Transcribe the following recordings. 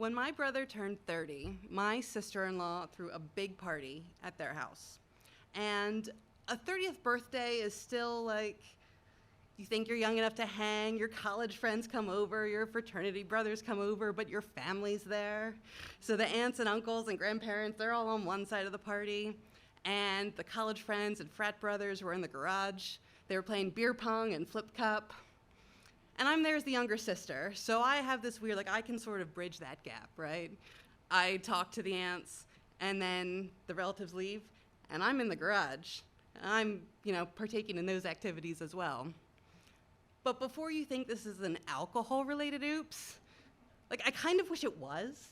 When my brother turned 30, my sister-in-law threw a big party at their house. And a 30th birthday is still like, you think you're young enough to hang, your college friends come over, your fraternity brothers come over, but your family's there. So the aunts and uncles and grandparents, they're all on one side of the party. And the college friends and frat brothers were in the garage. They were playing beer pong and flip cup. And I'm there as the younger sister, so I have this weird, I can sort of bridge that gap, right? I talk to the aunts, and then the relatives leave, and I'm in the garage. I'm, partaking in those activities as well. But before you think this is an alcohol-related oops, I kind of wish it was.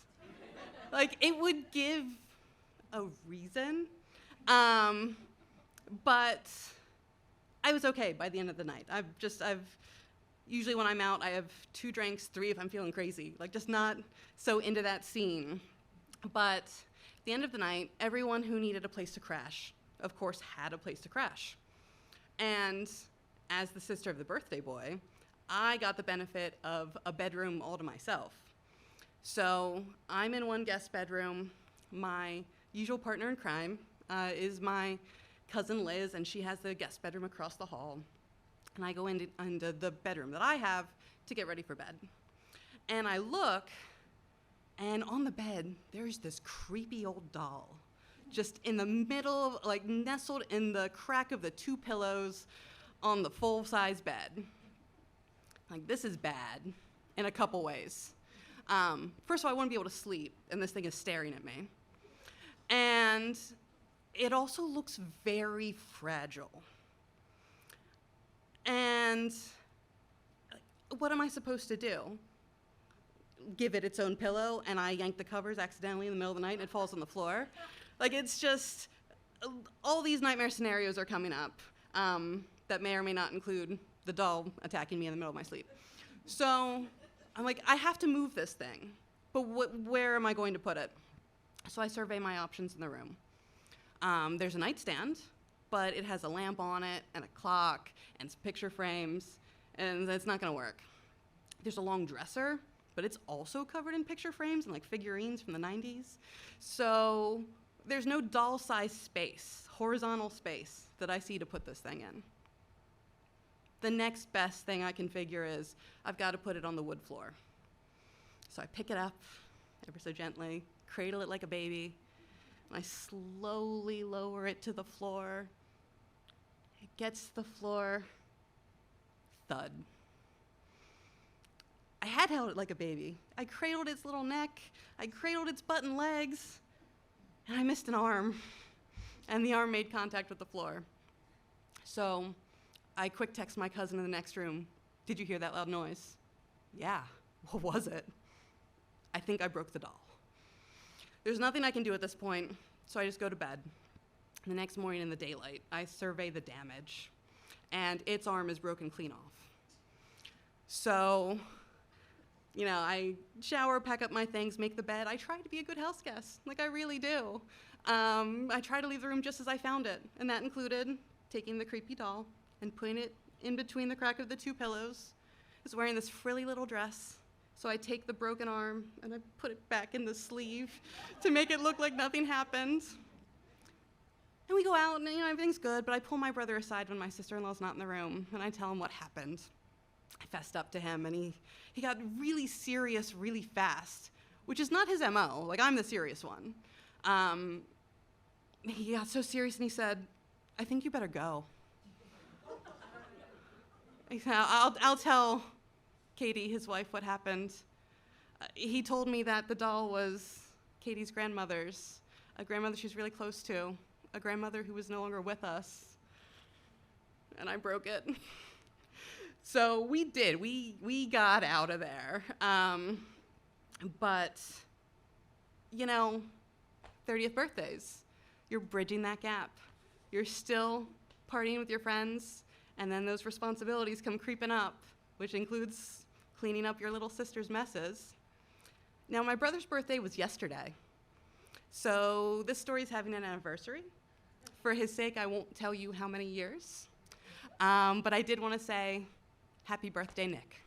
It would give a reason, but I was okay by the end of the night. Usually when I'm out, I have 2 drinks, 3 if I'm feeling crazy, just not so into that scene. But at the end of the night, everyone who needed a place to crash, of course, had a place to crash. And as the sister of the birthday boy, I got the benefit of a bedroom all to myself. So I'm in one guest bedroom. My usual partner in crime is my cousin Liz, and she has the guest bedroom across the hall. And I go into the bedroom that I have to get ready for bed. And I look, and on the bed, there's this creepy old doll, just in the middle, nestled in the crack of the 2 pillows on the full-size bed. This is bad in a couple ways. First of all, I want to be able to sleep, and this thing is staring at me. And it also looks very fragile. And what am I supposed to do? Give it its own pillow, and I yank the covers accidentally in the middle of the night, and it falls on the floor? It's just, all these nightmare scenarios are coming up that may or may not include the doll attacking me in the middle of my sleep. So I'm I have to move this thing, but where am I going to put it? So I survey my options in the room. There's a nightstand, but it has a lamp on it, and a clock, and some picture frames, and it's not gonna work. There's a long dresser, but it's also covered in picture frames and figurines from the 90s. So there's no doll-sized space, horizontal space, that I see to put this thing in. The next best thing I can figure is I've got to put it on the wood floor. So I pick it up ever so gently, cradle it like a baby, and I slowly lower it to the floor. It gets to the floor, thud. I had held it like a baby. I cradled its little neck, I cradled its butt and legs, and I missed an arm, and the arm made contact with the floor. So I quick text my cousin in the next room, "Did you hear that loud noise?" "Yeah." "What was it?" "I think I broke the doll." There's nothing I can do at this point, so I just go to bed. The next morning in the daylight, I survey the damage, and its arm is broken clean off. So, I shower, pack up my things, make the bed. I try to be a good house guest, I really do. I try to leave the room just as I found it, and that included taking the creepy doll and putting it in between the crack of the 2 pillows. It's wearing this frilly little dress. So I take the broken arm and I put it back in the sleeve to make it look like nothing happened. And we go out and everything's good, but I pull my brother aside when my sister-in-law's not in the room, and I tell him what happened. I fessed up to him, and he got really serious really fast, which is not his MO. I'm the serious one. He got so serious and he said, "I think you better go." He said, I'll tell Katie, his wife, what happened. He told me that the doll was Katie's grandmother's, a grandmother she's really close to, a grandmother who was no longer with us. And I broke it. So we did. We got out of there. But, 30th birthdays, you're bridging that gap. You're still partying with your friends, and then those responsibilities come creeping up, which includes cleaning up your little sister's messes. Now, my brother's birthday was yesterday, so this story's having an anniversary. For his sake, I won't tell you how many years, but I did want to say, happy birthday, Nick.